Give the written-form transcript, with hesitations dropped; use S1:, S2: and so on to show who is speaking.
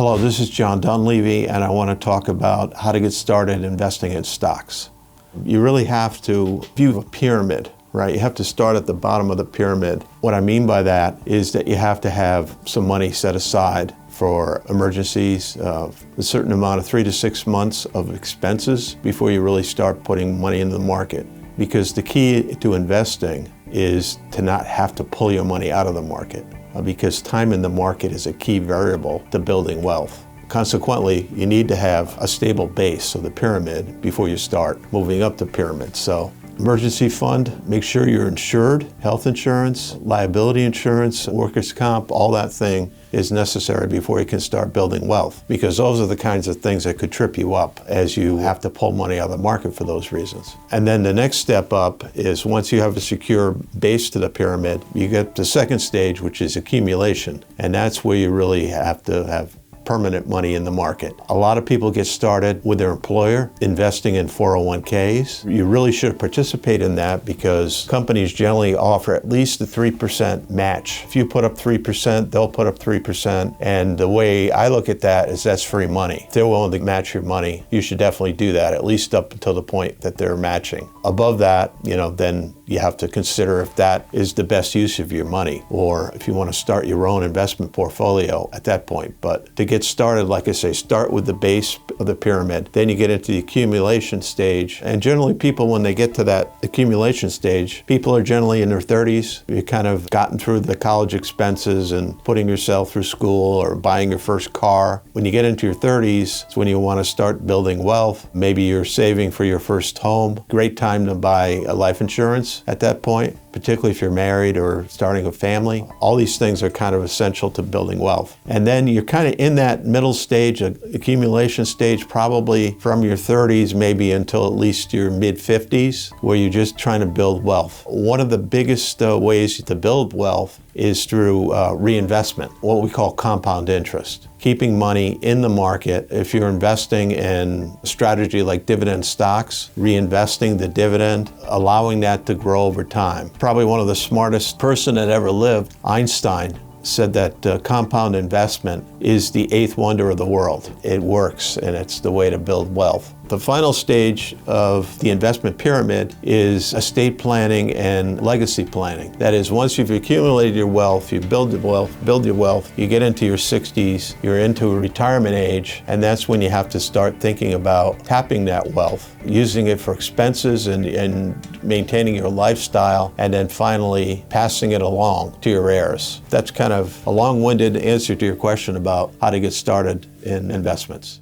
S1: Hello, this is John Dunleavy, and I want to talk about how to get started investing in stocks. You really have to view a pyramid, right? You have to start at the bottom of the pyramid. What I mean by that is that you have to have some money set aside for emergencies, a certain amount of 3 to 6 months of expenses before you really start putting money into the market. Because the key to investing is to not have to pull your money out of the market, because time in the market is a key variable to building wealth. Consequently, you need to have a stable base, so the pyramid, before you start moving up the pyramid. So, emergency fund, make sure you're insured, health insurance, liability insurance, workers' comp, all that thing is necessary before you can start building wealth, because those are the kinds of things that could trip you up as you have to pull money out of the market for those reasons. And then the next step up is, once you have a secure base to the pyramid, you get the second stage, which is accumulation. And that's where you really have to have permanent money in the market. A lot of people get started with their employer investing in 401ks. You really should participate in that, because companies generally offer at least a 3% match. If you put up 3%, they'll put up 3%. And the way I look at that is that's free money. If they're willing to match your money, you should definitely do that, at least up until the point that they're matching. Above that, then you have to consider if that is the best use of your money, or if you want to start your own investment portfolio at that point. But to get started, like I say, start with the base of the pyramid. Then you get into the accumulation stage. And generally people, when they get to that accumulation stage, people are generally in their 30s. You kind of gotten through the college expenses and putting yourself through school or buying your first car. When you get into your 30s, it's when you want to start building wealth. Maybe you're saving for your first home. Great time to buy a life insurance at that point, particularly if you're married or starting a family. All these things are kind of essential to building wealth. And then you're kind of in that middle stage, accumulation stage, probably from your 30s maybe until at least your mid-50s, where you're just trying to build wealth. One of the biggest ways to build wealth is through reinvestment, what we call compound interest. Keeping money in the market. If you're investing in a strategy like dividend stocks, reinvesting the dividend, allowing that to grow over time. Probably one of the smartest person that ever lived, Einstein, said that compound investment is the eighth wonder of the world. It works, and it's the way to build wealth. The final stage of the investment pyramid is estate planning and legacy planning. That is, once you've accumulated your wealth, you build your wealth, you get into your 60s, you're into retirement age, and that's when you have to start thinking about tapping that wealth, using it for expenses and maintaining your lifestyle, and then finally passing it along to your heirs. That's kind of a long-winded answer to your question about how to get started in investments.